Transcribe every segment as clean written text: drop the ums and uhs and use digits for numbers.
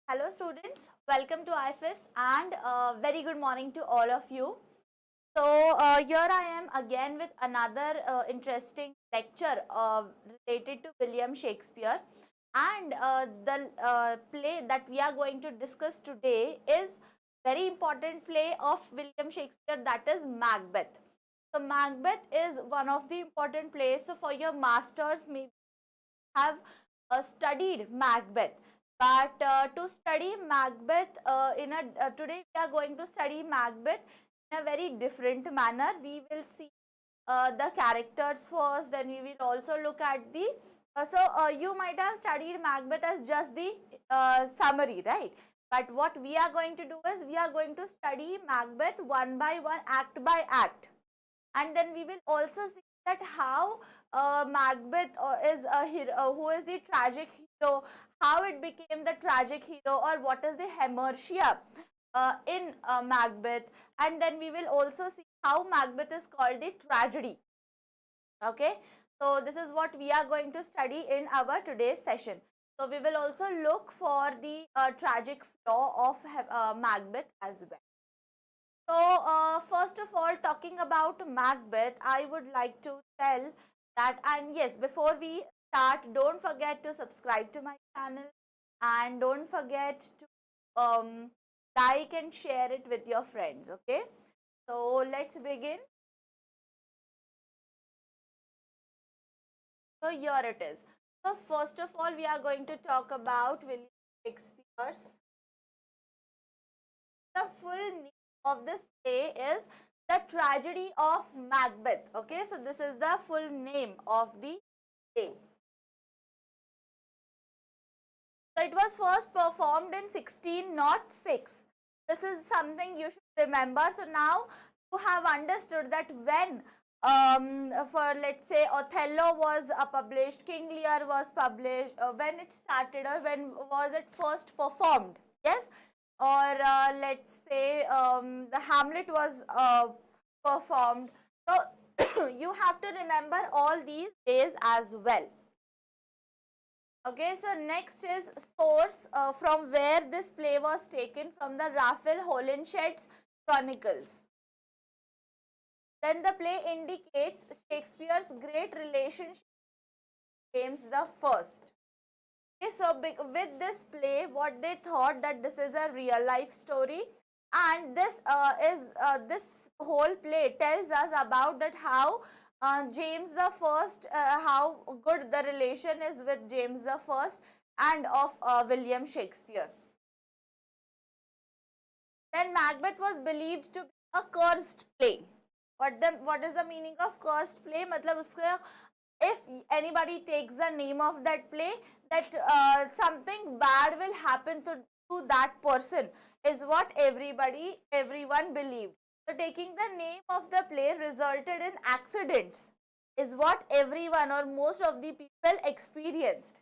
Hello students, welcome to IFIS and very good morning to all of you. So here I am again with another interesting lecture related to William Shakespeare, and the play that we are going to discuss today is very important play of William Shakespeare, that is Macbeth. So Macbeth is one of the important plays. So for your masters, maybe have studied Macbeth. But to study Macbeth today we are going to study Macbeth in a very different manner. We will see the characters first, then we will also look at the you might have studied Macbeth as just the summary, right? But what we are going to do is we are going to study Macbeth one by one, act by act, and then we will also see that how Macbeth is a hero, who is the tragic hero, how it became the tragic hero, or what is the hamartia in Macbeth, and then we will also see how Macbeth is called the tragedy. Okay, so this is what we are going to study in our today's session. So we will also look for the tragic flaw of Macbeth as well. So first of all, talking about Macbeth, I would like to tell that, and yes, before we start, don't forget to subscribe to my channel and don't forget to like and share it with your friends. Okay, so let's begin. So here it is. So first of all, we are going to talk about William Shakespeare's. The full name of this play is The Tragedy of Macbeth. Okay, so this is the full name of the play. So it was first performed in 1606. This is something you should remember. So now you have understood that when for let's say Othello was published, King Lear was published, when it started or when was it first performed, yes, or let's say the Hamlet was performed. So you have to remember all these days as well. Okay, so next is source from where this play was taken, from the Raphael Holinshed's Chronicles. Then the play indicates Shakespeare's great relationship with James the First. Okay, so with this play, what they thought that this is a real life story, and this whole play tells us about that how James the First, how good the relation is with James the First and of William Shakespeare. Then Macbeth was believed to be a cursed play. What is the meaning of cursed play? मतलब उसका, if anybody takes the name of that play, that something bad will happen to that person is what everyone believed. So taking the name of the play resulted in accidents is what everyone or most of the people experienced,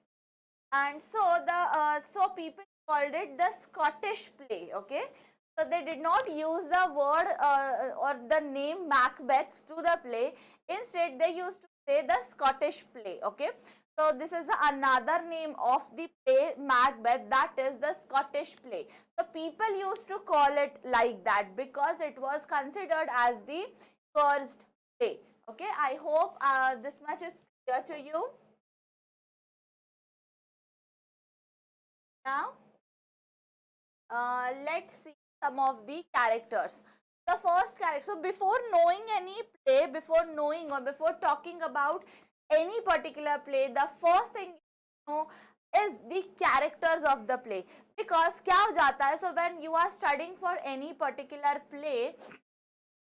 and so people called it the Scottish play. Okay, so they did not use the word or the name Macbeth to the play. Instead, they used to say the Scottish play. Okay, so this is the another name of the play Macbeth, that is the Scottish play. So people used to call it like that because it was considered as the cursed play. Okay, I hope this much is clear to you. Now, let's see some of the characters. The first character, so before knowing any play, before knowing or before talking about any particular play, the first thing you know is the characters of the play. Because क्या हो जाता है, so when you are studying for any particular play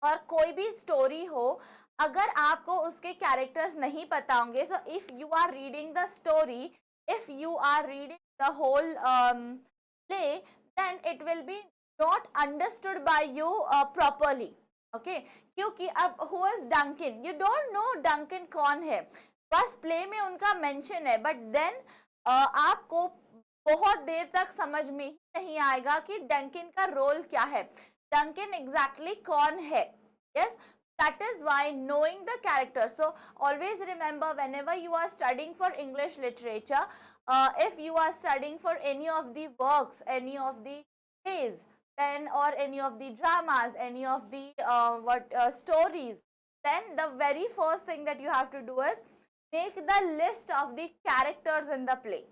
और कोई भी story हो, अगर आपको उसके characters नहीं पता होंगे, so if you are reading the story, if you are reading the whole play, then it will be not understood by you properly. Okay, क्योंकि अब who is Duncan, you don't know Duncan कौन है, बस play में उनका mention है, but then आपको बहुत देर तक समझ में ही नहीं आएगा कि Duncan का role क्या है, Duncan exactly कौन है. Yes, that is why knowing the character. So always remember, whenever you are studying for English literature, if you are studying for any of the works, any of the plays, then or any of the dramas, any of the stories, then the very first thing that you have to do is make the list of the characters in the play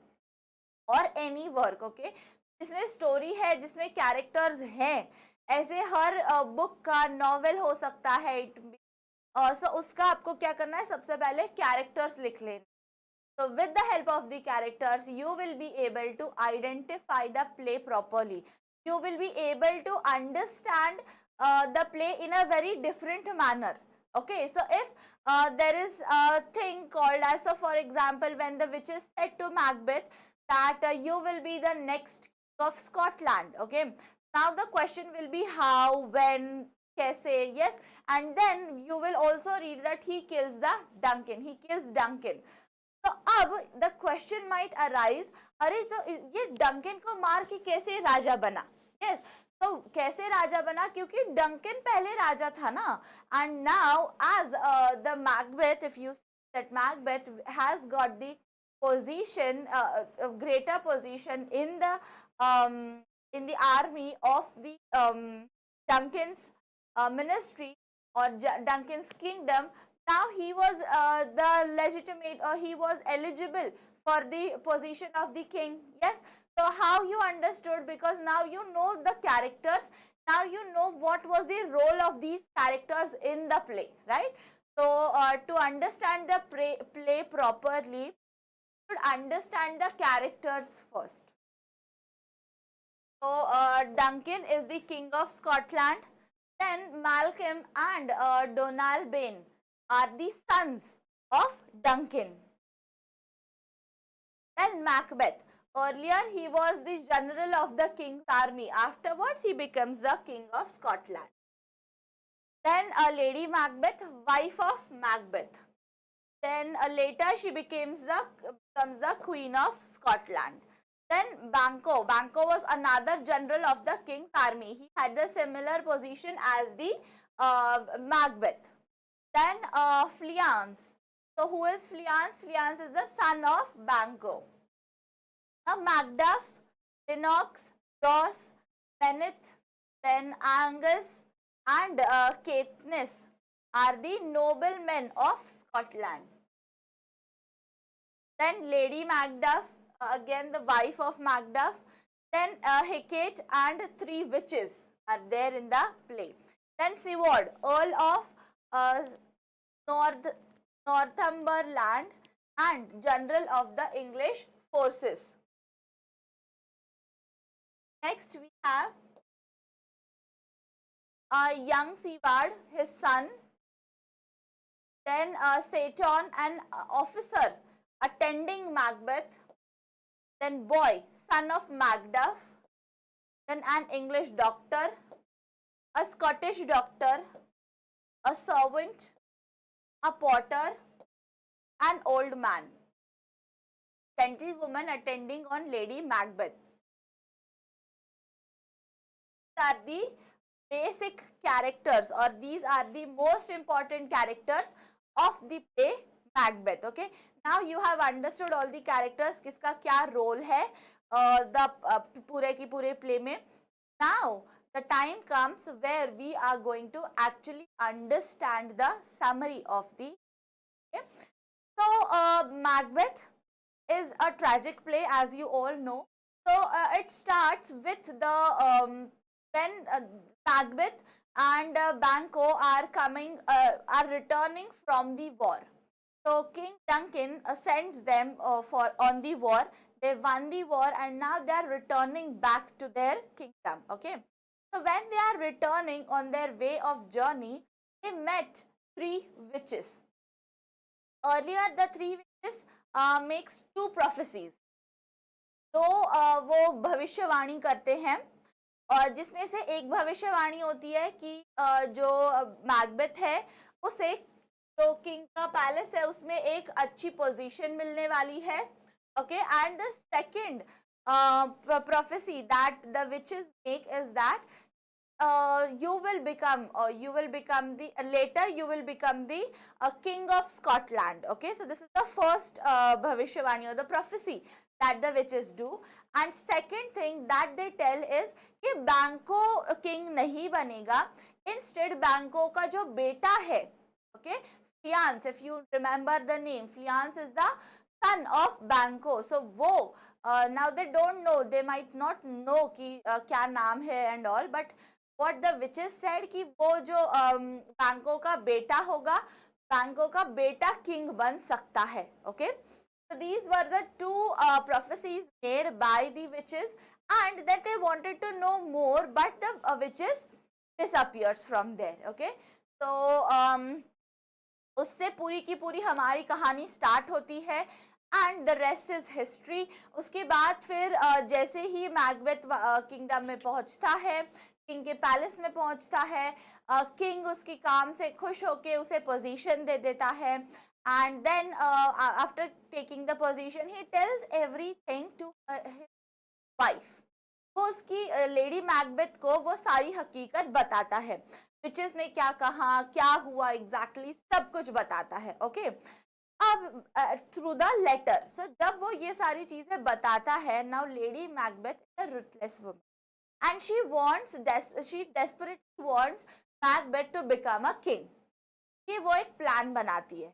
or any work. Okay, जिसमें story है, जिसमें characters हैं, ऐसे हर book का novel हो सकता है, सो उसका आपको क्या करना है, सबसे पहले कैरेक्टर्स लिख लेना. So with the help of the characters, you will be able to identify the play properly. You will be able to understand the play in a very different manner. Okay, so if there is a thing called as, so for example, when the witches said to Macbeth that you will be the next king of Scotland. Okay, now the question will be how, when, kaise, yes, and then you will also read that he kills the Duncan. He kills Duncan. तो अब the question might arise, अरे तो ये Duncan को मार के कैसे राजा बना. यस, तो कैसे राजा बना, क्योंकि डंकन पहले राजा था ना. And now as the Macbeth, if you that Macbeth has got the position, greater position in the army of the Duncan's ministry or Duncan's kingdom. Now he was the legitimate, or he was eligible for the position of the king. Yes, so how you understood, because now you know the characters, now you know what was the role of these characters in the play, right? So to understand the play properly, you should understand the characters first. So Duncan is the king of Scotland. Then Malcolm and Donalbain are the sons of Duncan. Then Macbeth, earlier he was the general of the king's army, afterwards he becomes the king of Scotland. Then Lady Macbeth, wife of Macbeth. Then later she becomes the queen of Scotland. Then Banquo was another general of the king's army. He had the similar position as the Macbeth. Then Fleance. So who is Fleance? Fleance is the son of Banquo. Now Macduff, Lennox, Ross, Bennet, then Angus and Caithness are the noblemen of Scotland. Then Lady Macduff, again the wife of Macduff. Then Hecate and 3 witches are there in the play. Then Siward, Earl of Northumberland and general of the English forces. Next we have young Siward, his son. Then Seyton, an officer attending Macbeth. Then Boy, son of Macduff. Then an English doctor, a Scottish doctor, a servant, a porter, an old man. Gentlewoman attending on Lady Macbeth. These are the basic characters, or these are the most important characters of the play Macbeth. Okay, now you have understood all the characters, किसका क्या role है the पूरे की पूरे play में. Now the time comes where we are going to actually understand the summary of the. Okay, so Macbeth is a tragic play, as you all know. So it starts with the when Macbeth and Banquo are returning from the war. So King Duncan sends them on the war. They won the war and now they are returning back to their kingdom. Okay. So when they are returning on their way of journey, they met 3 witches. Earlier the 3 witches makes 2 prophecies. तो वो भविष्यवाणी करते हैं, और जिसमें से एक भविष्यवाणी होती है कि जो मैकबेथ है उसे जो किंग का पैलेस है उसमें एक अच्छी पोजीशन मिलने वाली है. Okay, and the second prophecy that the witches make is that you will become the king of Scotland. Okay, so this is the first bhavishwani or the prophecy that the witches do. And second thing that they tell is कि बैंको king नहीं बनेगा, instead बैंको का जो बेटा है, okay, Fleance, if you remember the name, Fleance is the son of बैंको. So वो now they don't know, they might not know कि क्या नाम है and all, but what the witches said कि वो जो बैंको का बेटा होगा, बैंको का बेटा king बन सकता है. Okay, so these were the two prophecies made by the witches, and that they wanted to know more, but the witches disappears from there. Okay, so उससे पूरी की पूरी हमारी कहानी स्टार्ट होती है, and the rest is history. उसके बाद फिर जैसे ही मैकबेथ किंगडम में पहुंचता है, किंग के पैलेस में पहुंचता है, किंग उसकी काम से खुश होके उसे पोजीशन दे देता है, and then after taking the position he tells everything to his wife. वो उसकी लेडी मैकबेथ को वो सारी हकीकत बताता है, विचेस ने क्या कहा, क्या हुआ एग्जैक्टली, सब कुछ बताता है. ओके, अब थ्रू द लेटर. सो जब वो ये सारी चीजें बताता है, now lady Macbeth is a ruthless woman and she desperately wants Macbeth to become a king. कि वो एक प्लान बनाती है.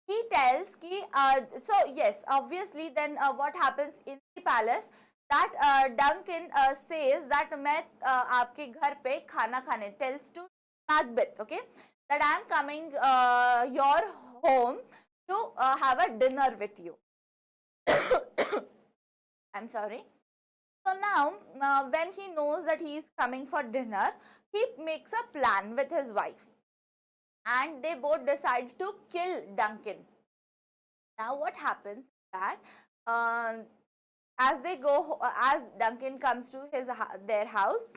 He tells कि so yes, obviously then what happens in the palace, that Duncan says that मैं आपके घर पे खाना खाने, tells to Macbeth, okay, that I am coming your home to have a dinner with you. I'm sorry. So now when he knows that he is coming for dinner, he makes a plan with his wife, and they both decide to kill Duncan. Now what happens is that as Duncan comes to their house,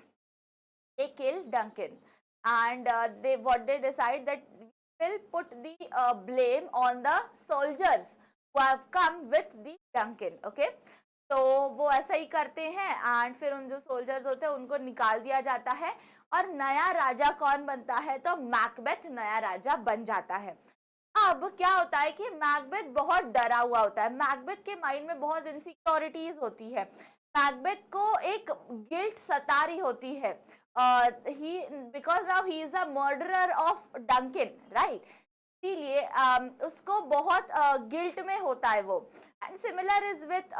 they kill Duncan, and they decide that will put the blame on the soldiers who have come with the Duncan. Okay, तो वो ऐसा ही करते हैं, and फिर उन जो soldiers होते हैं उनको निकाल दिया जाता है, और नया राजा कौन बनता है, तो मैकबेथ नया राजा बन जाता है. अब क्या होता है कि मैकबेथ बहुत डरा हुआ होता है, मैकबेथ के माइंड में बहुत इनसिक्योरिटीज होती है, मैकबेथ को एक गिल्ट सता रही होती है, he because now he is the murderer of Duncan, right, इसीलिए उसको बहुत गिल्ट में होता है वो. And similar is with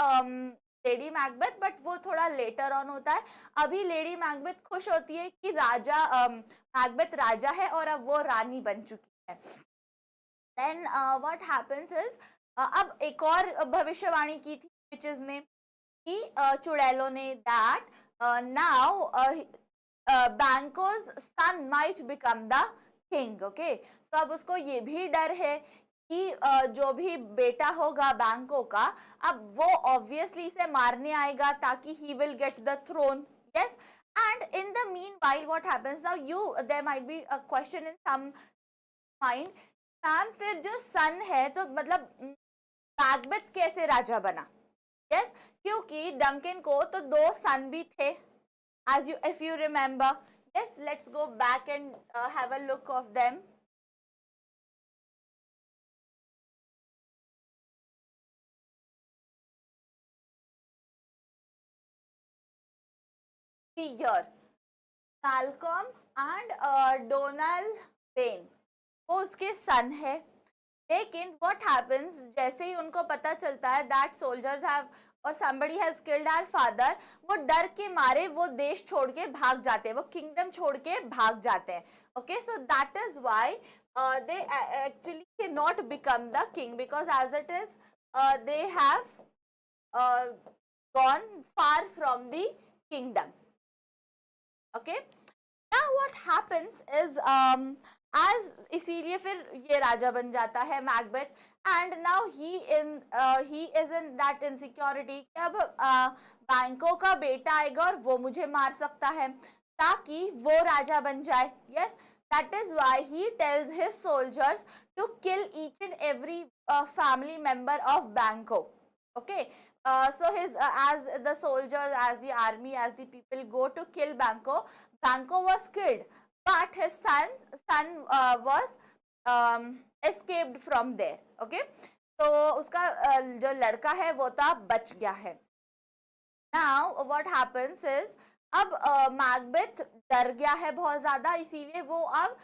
Lady Macbeth, but वो थोड़ा लेटर ऑन होता है. अभी लेडी मैकबेथ खुश होती है कि राजा मैकबेथ राजा है और अब वो रानी बन चुकी है. देन व्हाट हैपेंस इज, अब एक और भविष्यवाणी की थी विचेस ने कि चुड़ैलों ने, that now Banquo's son might become the king. Okay, तो अब उसको ये भी डर है कि जो भी बेटा होगा बैंको का, अब वो ऑब्वियसली इसे मारने आएगा ताकि he will get the throne. Yes, and in the meanwhile what happens now, there might be a question in some mind, ma'am फिर जो सन है तो मतलब मैकबेथ कैसे राजा बना? यस, क्योंकि डंकन को तो दो सन भी थे, as you if you remember. Yes, let's go back and have a look of them. See here, Malcolm and Donald Payne, वो उसके सन है. लेकिन what happens, जैसे ही उनको पता चलता है that soldiers have और somebody has killed our father, वो डर के मारे वो देश छोड़ के भाग जाते हैं, वो किंगडम छोड़ के भाग जाते हैं. Okay, so that is why they actually cannot become the king, because as it is they have gone far from the kingdom. Okay, now what happens is as इसीलिए फिर ये राजा बन जाता है Macbeth, and now he is in that insecurity कि अब बैंको का बेटा आएगा और वो मुझे मार सकता है ताकि वो राजा बन जाए. Yes, that is why he tells his soldiers to kill each and every family member of Banquo. Okay, so his as the soldiers, as the army, as the people go to kill Banco, Banco was killed, but his son was escaped from there. Okay, तो उसका जो लड़का है वो तो बच गया है। नाउ व्हाट हैपेंस इज, अब मैकबेथ डर गया है बहुत ज्यादा, इसीलिए वो अब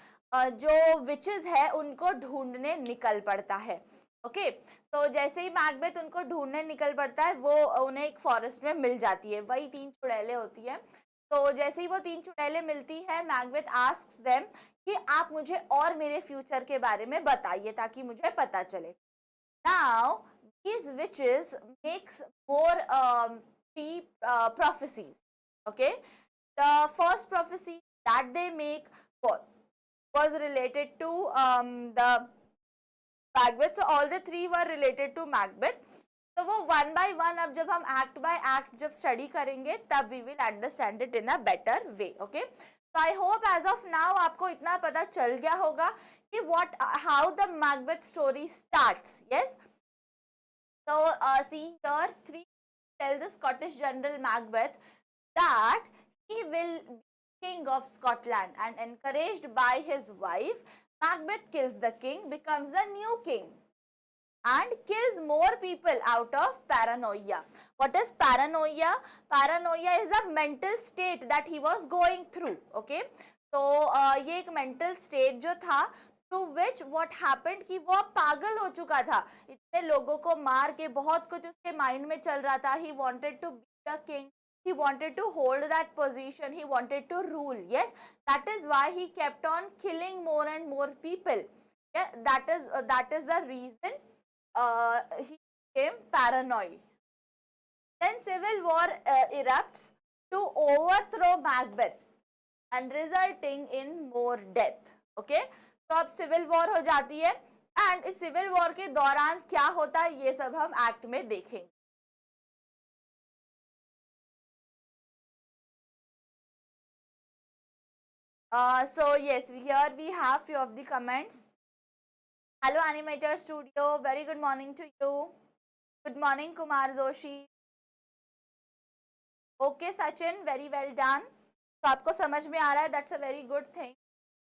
जो विचेस है उनको ढूंढने निकल पड़ता है। ओके तो जैसे ही मैकबेथ उनको ढूंढने निकल पड़ता है, वो उन्हें एक फॉरेस्ट में मिल जाती है, वही 3 चुड़ैलें होती है। तो जैसे ही वो 3 चुड़ैलें मिलती है, मैकबेथ आस्क्स देम कि आप मुझे और मेरे फ्यूचर के बारे में बताइए ताकि मुझे पता चले। Now these witches makes more three prophecies. Okay, the first prophecy that they make was related to the Macbeth. So all the three were related to Macbeth. तो वो वन बाय वन, अब जब हम एक्ट बाय एक्ट जब study करेंगे तब we will understand it in a better way. Okay तो I hope as of now आपको इतना पता चल गया होगा कि what how the Macbeth story starts. Yes, so see here, 3 tell the Scottish general Macbeth that he will be king of Scotland, and encouraged by his wife, Macbeth kills the king, becomes the new king, and kills more people out of paranoia. What is paranoia? Paranoia is a mental state that he was going through. Okay, तो ये एक mental state जो था, through which what happened कि वो पागल हो चुका था, इतने लोगों को मार के बहुत कुछ उसके माइंड में चल रहा था। He wanted to be a king, he wanted to hold that position, he wanted to rule. Yes, that is why he kept on killing more and more people. Yeah, that is the reason he became paranoid. Then civil war erupts to overthrow Macbeth and resulting in more death. Okay, तो अब civil war हो जाती है, and इस civil war के दौरान क्या होता है ये सब हम एक्ट में देखेंगे। So yes, here we have few of the comments. Hello Animator Studio, very good morning to you. Good morning Kumar Joshi. Okay Sachin, very well done. तो आपको समझ में आ रहा है, that's a very good thing.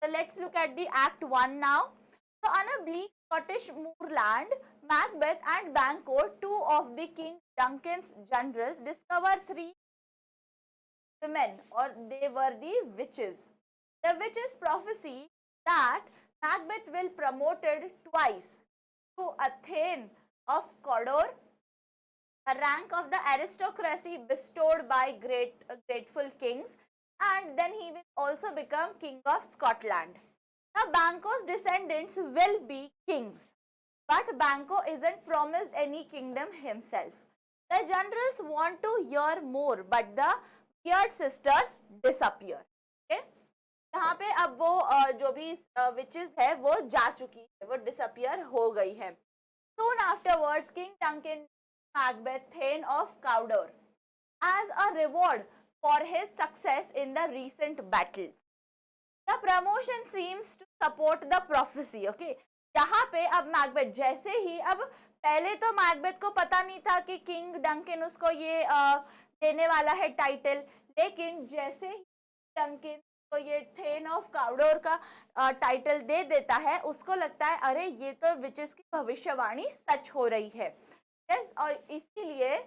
So let's look at the Act 1 now. So on a bleak Scottish moorland, Macbeth and Banquo, 2 of the King Duncan's generals, discover 3 women, or they were the witches. The witches prophesy that Macbeth will promoted twice to a Thane of Cawdor, a rank of the aristocracy bestowed by grateful kings, and then he will also become king of Scotland. Now Banquo's descendants will be kings, but Banquo isn't promised any kingdom himself. The generals want to hear more, but the weird sisters disappear. Okay? यहाँ पे अब वो जो भी witches है वो जा चुकी है, वो डिसअपियर हो गई है। Soon afterwards, King Duncan Macbeth, Thane of Cawdor, as a reward for his success in the recent battles. The promotion seems to support the prophecy. Okay, यहाँ पे अब मैकबेथ जैसे ही, अब पहले तो मैकबेथ को पता नहीं था कि किंग डंकन उसको ये देने वाला है टाइटल, लेकिन जैसे ही डंकन को ये थेन ऑफ काउडोर का टाइटल दे देता है, उसको लगता है अरे ये तो विचेस की भविष्यवाणी सच हो रही है। यस, और इसीलिए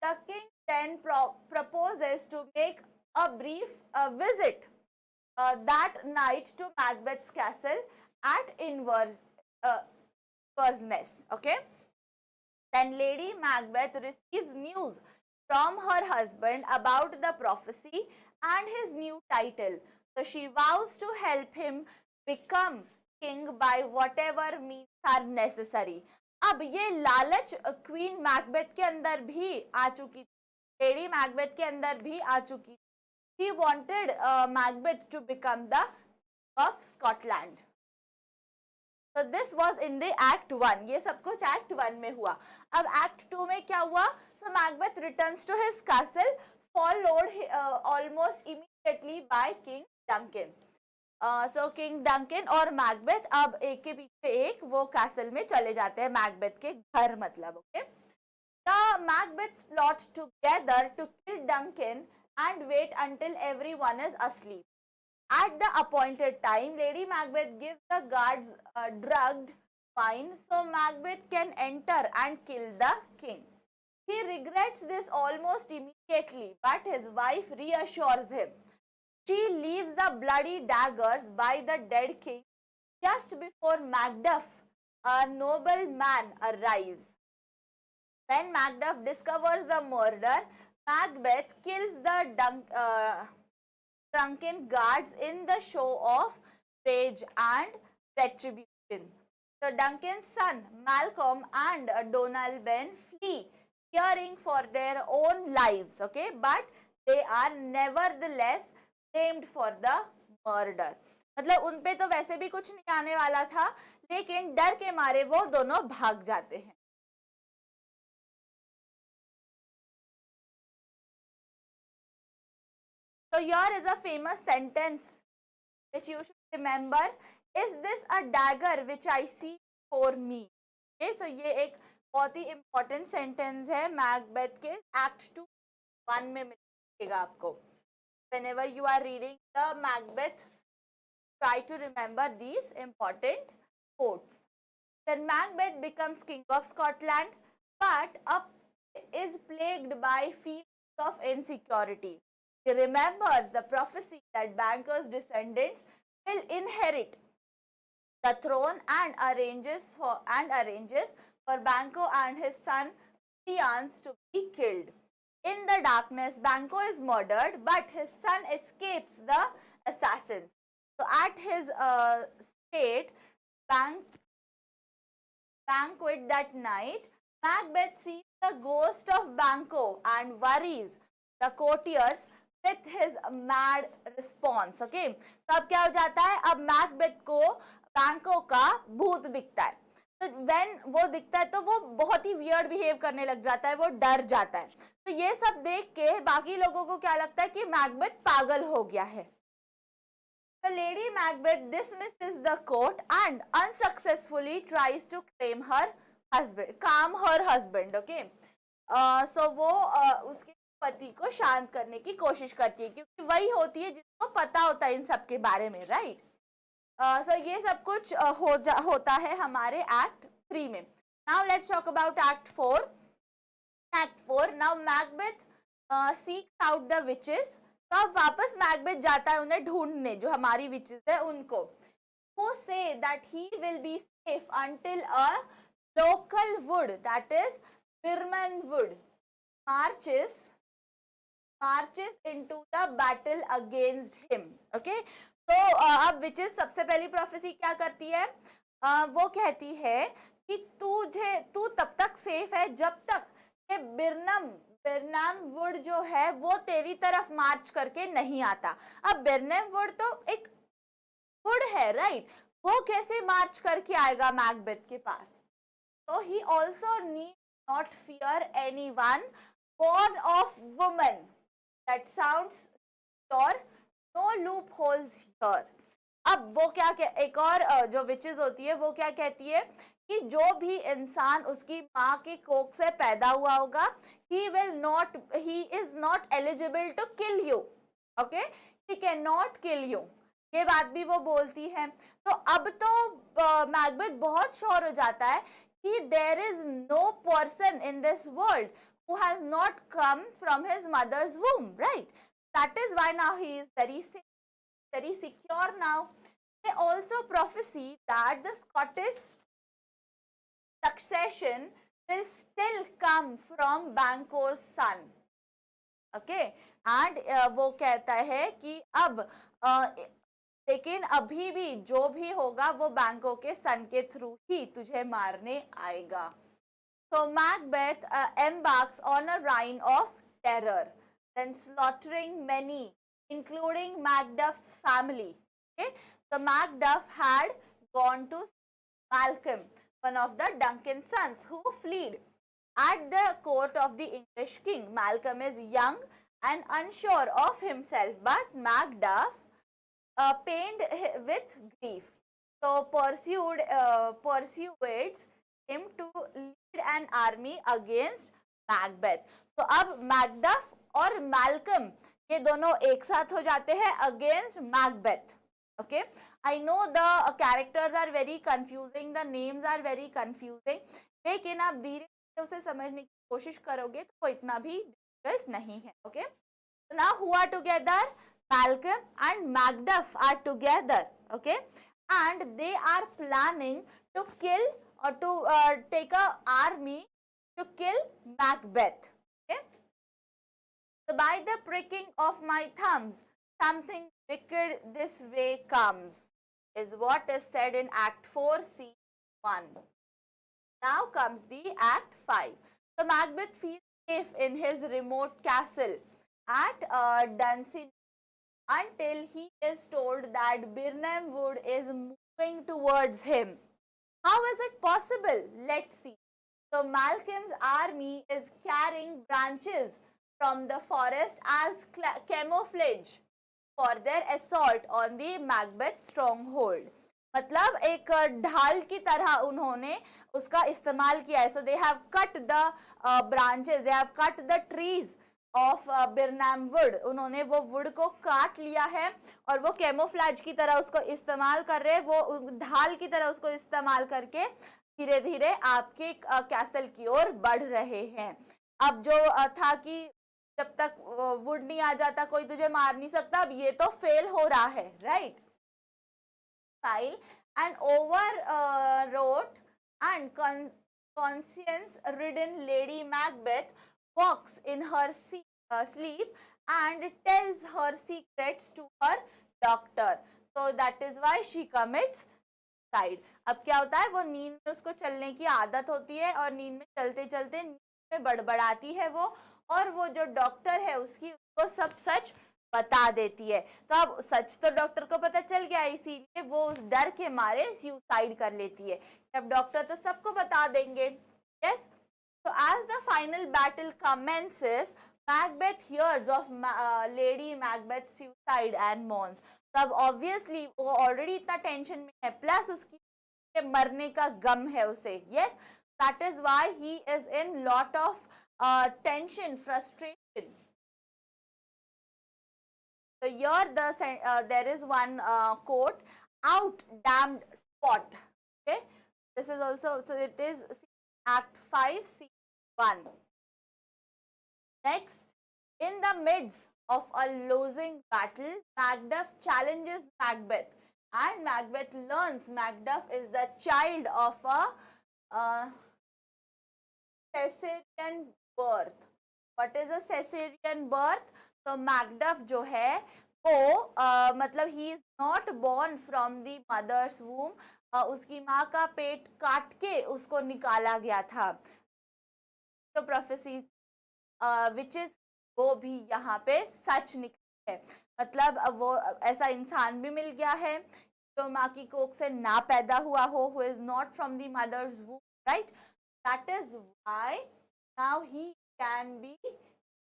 the king then proposes to make a brief visit that night to Macbeth's castle at Inverness. Okay, then Lady Macbeth receives news from her husband about the prophecy and his new title. So she vows to help him become king by whatever means are necessary. अब ये लालच queen Macbeth के अंदर भी आ चुकी थी, lady Macbeth के अंदर भी आ चुकी थी. He wanted Macbeth to become the of Scotland. So this was in the Act 1. ये सब कुछ Act 1 में हुआ. अब Act 2 में क्या हुआ? So Macbeth returns to his castle, followed almost immediately by King Duncan. So King Duncan और Macbeth अब एक के पीछे एक वो castle में चले जाते हैं, Macbeth के घर मतलब. Okay. The Macbeths plot together to kill Duncan and wait until everyone is asleep. At the appointed time, Lady Macbeth gives the guards drugged wine so Macbeth can enter and kill the king. He regrets this almost immediately, but his wife reassures him. She leaves the bloody daggers by the dead king just before Macduff, a noble man, arrives. When Macduff discovers the murder, Macbeth kills the drunken guards in the show of rage and retribution. So Duncan's son Malcolm and Donalbain flee, fearing for their own lives, okay, but they are nevertheless blamed for the murder. मतलब उन पे तो वैसे भी कुछ नहीं आने वाला था, लेकिन डर के मारे वो दोनों भाग जाते हैं. So here is a famous sentence which you should remember. Is this a dagger which I see for me? Okay, so ये एक बहुत ही important sentence है मैकबेथ के Act 2 1 में मिलेगा आपको. Whenever you are reading the Macbeth, try to remember these important quotes. Then Macbeth becomes king of Scotland, but is plagued by feelings of insecurity. He remembers the prophecy that Banquo's descendants will inherit the throne and arranges for Banquo and his son Priance to be killed. In the darkness, Banquo is murdered, but his son escapes the assassins. So at his state banquet that night, Macbeth sees the ghost of Banquo and worries the courtiers with his mad response. Okay, so अब क्या हो जाता है, अब Macbeth को बैंको का भूत दिखता है. तो व्हेन वो दिखता है तो वो बहुत ही वियर्ड बिहेव करने लग जाता है, वो डर जाता है. तो ये सब देख के बाकी लोगों को क्या लगता है कि मैकबेथ पागल हो गया है. So Lady Macbeth dismisses the court and unsuccessfully tries to calm her husband. Okay, so वो उसके पति को शांत करने की कोशिश करती है, क्योंकि वही होती है जिसको पता होता है इन सब के बारे में, राइट. सो ये सब कुछ होता है हमारे एक्ट 3 में. Now let's talk about act 4. Act 4, now Macbeth seeks out the witches. तो अब वापस मैकबेथ जाता है उन्हें ढूंढने, जो हमारी विचेस है उनको. who say that he will be safe until a local wood, that is Birman wood, marches into the battle against him. Okay, तो अब विचेस सबसे पहली प्रोफेसी क्या करती है, वो कहती है कि तू तब तक सेफ है जब तक ये बिरनाम वुड जो है वो तेरी तरफ मार्च करके नहीं आता. अब बिरनाम वुड तो एक वुड है, राइट, वो कैसे मार्च करके आएगा मैकबेथ के पास. तो he also need not fear anyone, born of woman. That sounds sure. No loopholes here. अब वो क्या एक और जो विचेस होती है वो क्या कहती है कि जो भी इंसान उसकी माँ की कोख से पैदा हुआ होगा, he is not eligible to kill you. Okay, he cannot kill you. ये बात भी वो बोलती है. तो अब तो मैकबेथ बहुत श्योर हो जाता है कि there is no person in this world who has not come from his mother's womb, right? That is why now he is very safe, very secure now. They also prophesy that the Scottish succession will still come from Banquo's son. Okay, and वो कहता है कि अब लेकिन अभी भी जो भी होगा वो बैंको के सन के थ्रू ही तुझे मारने आएगा. So Macbeth embarks on a reign of terror, then slaughtering many, including Macduff's family. Okay, so Macduff had gone to Malcolm, one of the Duncan sons, who fled at the court of the English king. Malcolm is young and unsure of himself, but Macduff pained with grief, so persuades him to lead an army against Macbeth. So अब Macduff और Malcolm ये दोनों एक साथ हो जाते हैं against Macbeth. Okay, I know the characters are very confusing, the names are very confusing, लेकिन आप धीरे धीरे उसे समझने की कोशिश करोगे तो वो इतना भी डिफिकल्ट नहीं है. Okay, so now who are together? Malcolm and Macduff are together. Okay, and they are planning to kill or to take a army to kill Macbeth. Okay, so by the pricking of my thumbs, something wicked this way comes, is what is said in Act 4, Scene 1. Now comes the Act 5. So Macbeth feels safe in his remote castle at Dunsinane until he is told that Birnam Wood is moving towards him. How is it possible? Let's see. So Malcolm's army is carrying branches from the forest as camouflage for their assault on the Macbeth stronghold. मतलब एक ढाल की तरह उन्होंने उसका इस्तेमाल किया है. So they have cut the branches, they have cut the trees of Birnam wood. उन्होंने वो वुड को काट लिया है और वो कैमोफ्लेज की तरह उसको इस्तेमाल कर रहे हैं, वो ढाल की तरह उसको इस्तेमाल करके धीरे धीरे आपके कैसल की ओर बढ़ रहे हैं. अब जो था कि जब तक वुड नहीं आ जाता कोई तुझे मार नहीं सकता, अब ये तो फेल हो रहा है, right. File and overwrought and conscience ridden Lady Macbeth walks in her sleep and tells her secrets to her doctor. So that is why she commits suicide. अब क्या होता है, वो नींद में उसको चलने की आदत होती है और नींद में चलते चलते नींद में बड़बड़ाती है वो, और वो जो डॉक्टर है उसको सब सच बता देती है. तो अब सच तो डॉक्टर को पता चल गया, इसीलिए वो उस डर के मारे सुसाइड कर लेती है. अब डॉक्टर तो सबको बता देंगे. Yes. So as the final battle commences, Macbeth hears of Lady Macbeth's suicide and mourns. तो अब obviously वो already इतना टेंशन में है, प्लस उसकी मरने का गम है उसे. Yes, that is why he is in lot of tension, frustration. So here there is one quote, "Out, damned spot." Okay, this is also, so it is Act 5, Scene 1. Next, in the midst of a losing battle, Macduff challenges Macbeth, and Macbeth learns Macduff is the child of a cesarean birth. What is a cesarean birth? तो Macduff जो है वो मतलब he is not born from the mother's womb, उसकी माँ का पेट काट के उसको निकाला गया था. तो प्रोफेसी विच इज वो भी यहाँ पे सच निकली है. मतलब वो ऐसा इंसान भी मिल गया है जो माँ की कोख से ना पैदा हुआ हो, who is not from the mother's womb, right? That is why now he can be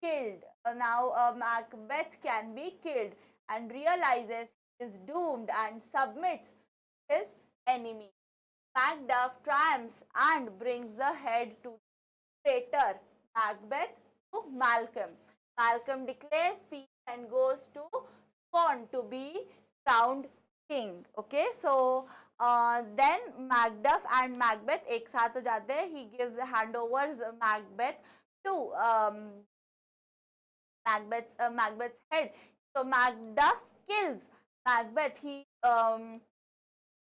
killed. Now Macbeth can be killed and realizes he is doomed and submits his enemy. Macduff triumphs and brings the head to the traitor Macbeth to Malcolm. Malcolm declares peace and goes to Scone to be crowned king. Okay, so then Macduff and Macbeth एक साथ हो जाते हैं. He gives handovers Macbeth to Macbeth's head. So Macduff kills Macbeth. He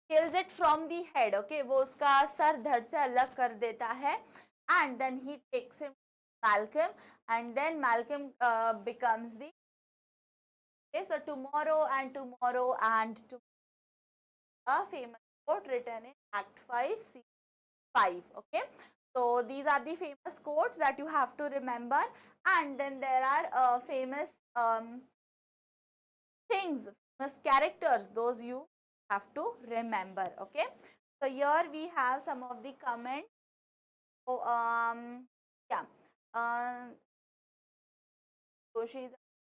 kills it from the head. Okay, वो उसका sir धड़ से अलग कर देता है, and then he takes him to Malcolm, and then Malcolm becomes the. Okay, so tomorrow and tomorrow and tomorrow, a famous quote written in Act 5, Scene 5. Okay, so these are the famous quotes that you have to remember, and then there are famous things, famous characters, those you have to remember. Okay, so here we have some of the comments. So yeah, Joshi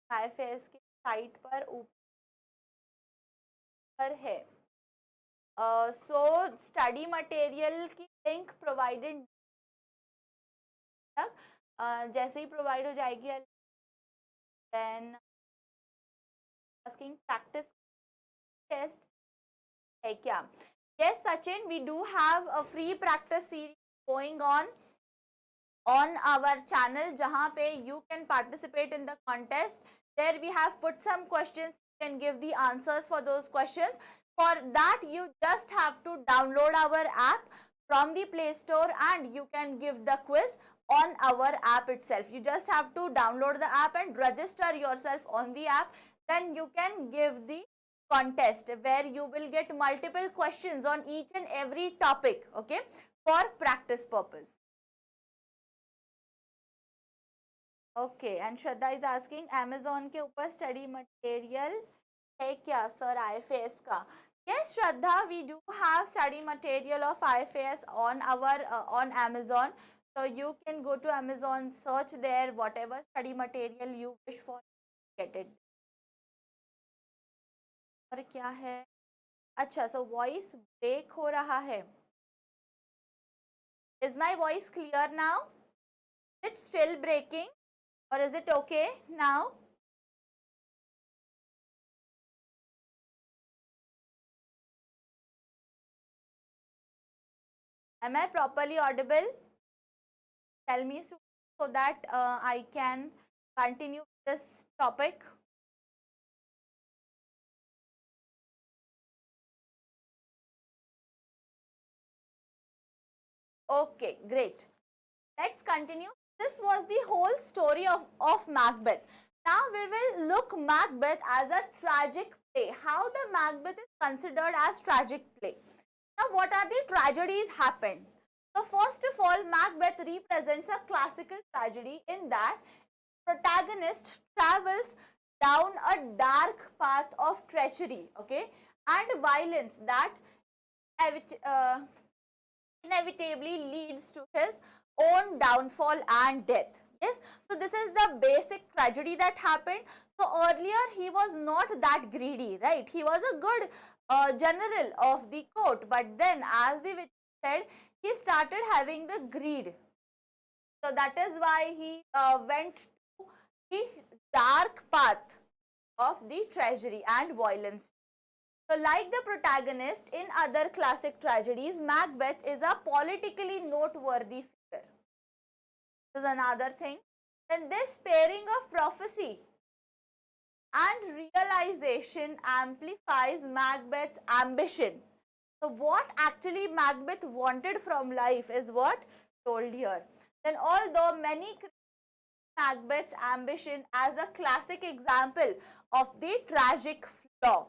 IFS के site पर ऊपर है. So study material की link provided जैसे ही provide हो जाएगी, then asking practice test है क्या? Yes, Sachin, we do have a free practice series going on our channel जहाँ पे you can participate in the contest. There we have put some questions. You can give the answers for those questions. For that, you just have to download our app from the Play Store and you can give the quiz on our app itself. You just have to download the app and register yourself on the app. Then you can give the contest where you will get multiple questions on each and every topic, okay, for practice purpose. Okay, and Shraddha is asking Amazon के ऊपर study material है क्या sir IFAS का? Yes, Shraddha, we do have study material of IFAS on our on Amazon. So you can go to Amazon, search there whatever study material you wish for, get it. और क्या है? अच्छा, so voice break हो रहा है. Is my voice clear now? It's still breaking or is it okay now? Am I properly audible? Tell me so that I can continue this topic. Okay, great. Let's continue. This was the whole story of Macbeth. Now we will look Macbeth as a tragic play. How the Macbeth is considered as tragic play. Now what are the tragedies happened? So first of all, Macbeth represents a classical tragedy in that protagonist travels down a dark path of treachery, okay, and violence that inevitably leads to his own downfall and death. Yes, so this is the basic tragedy that happened. So earlier he was not that greedy, right? He was a good general of the court, but then as the witch said, he started having the greed. So that is why he went to the dark path of the treachery and violence. So like the protagonist in other classic tragedies, Macbeth is a politically noteworthy figure. This is another thing. Then this pairing of prophecy and realization amplifies Macbeth's ambition. So what actually Macbeth wanted from life is what told here. Then although many Macbeth's ambition as a classic example of the tragic flaw,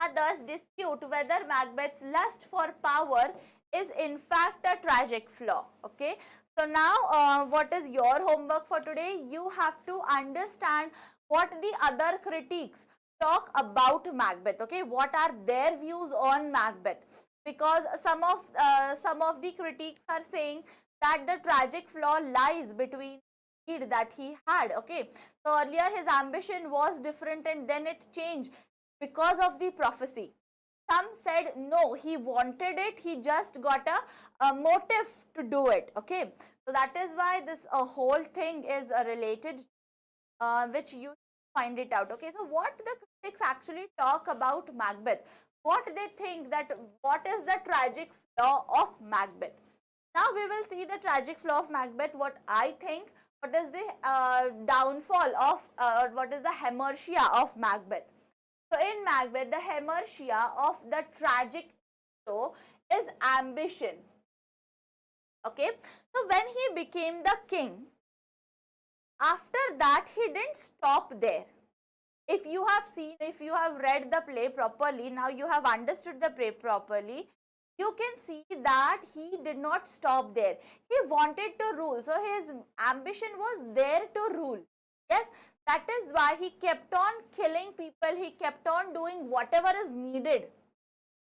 others dispute whether Macbeth's lust for power is in fact a tragic flaw. Okay, so now what is your homework for today? You have to understand what the other critics talk about Macbeth. Okay, what are their views on Macbeth? Because some of the critics are saying that the tragic flaw lies between that he had. Okay, so earlier his ambition was different and then it changed because of the prophecy. Some said no, he wanted it, he just got a motive to do it. Okay, so that is why this whole thing is related, which you find it out. Okay, so what the critics actually talk about Macbeth, what they think, that what is the tragic flaw of Macbeth. Now we will see the tragic flaw of Macbeth, what I think, what is the downfall of, what is the hamartia of Macbeth. So in Macbeth, the hamartia of the tragic hero is ambition. Okay, so when he became the king, after that he didn't stop there. If you have seen, if you have read the play properly, now you have understood the play properly, you can see that he did not stop there. He wanted to rule. So his ambition was there to rule. Yes, that is why he kept on killing people. He kept on doing whatever is needed,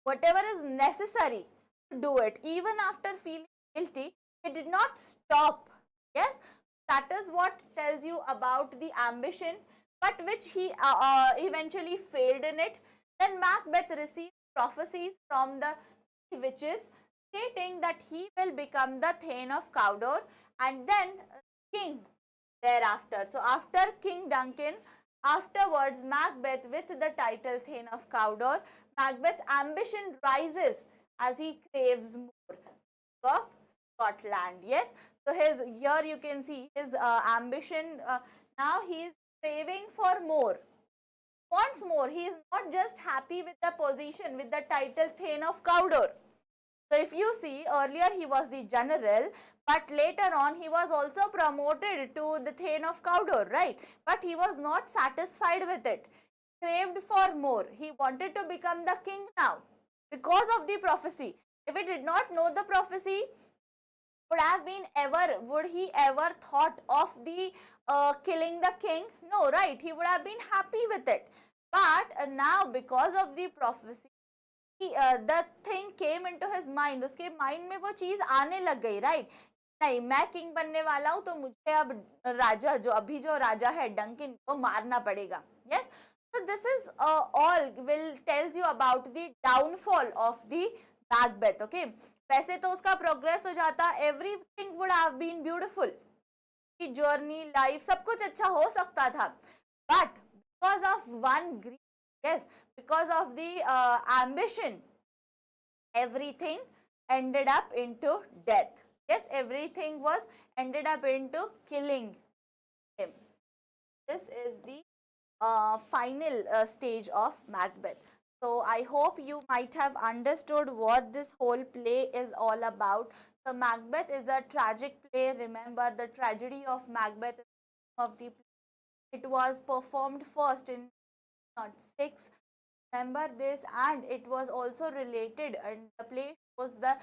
whatever is necessary to do it. Even after feeling guilty, he did not stop. Yes, that is what tells you about the ambition, but which he eventually failed in it. Then Macbeth received prophecies from the witches stating that he will become the Thane of Cawdor and then king thereafter. So after King Duncan, Afterwards, Macbeth, with the title Thane of Cawdor, Macbeth's ambition rises as he craves more of Scotland. Yes, so his here you can see his ambition. Now he is craving for more, wants more. He is not just happy with the position, with the title Thane of Cawdor. So if you see, earlier he was the general, but later on he was also promoted to the Thane of Cawdor, right? But he was not satisfied with it. Craved for more. He wanted to become the king now because of the prophecy. If he did not know the prophecy, would he ever thought of the killing the king? No, right? He would have been happy with it. But now because of the prophecy, the thing came into his mind. उसके mind में वो चीज आने लग गई, right? नहीं, मैं king बनने वाला हूं, तो मुझे अब राजा जो राजा है डंकिन को मारना पड़ेगा. Yes, so this is all will tells you about the downfall of the Macbeth. Okay, वैसे तो उसका प्रोग्रेस हो जाता, everything would have been beautiful, की जर्नी, लाइफ, सब कुछ अच्छा हो सकता था. But because of one greed, yes, because of the ambition, everything ended up into death. Yes, everything was ended up into killing him. This is the final stage of Macbeth. So I hope you might have understood what this whole play is all about. So Macbeth is a tragic play. Remember, the tragedy of Macbeth is of the play. It was performed first in 6. Remember this, and it was also related, and the play was the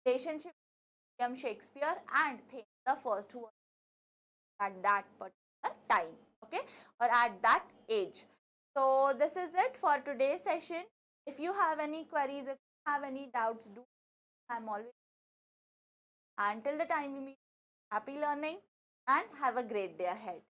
relationship between William Shakespeare and Thane the First, who was at that particular time, okay, or at that age. So this is it for today's session. If you have any queries, if you have any doubts, do. I'm always. Until the time we meet, happy learning and have a great day ahead.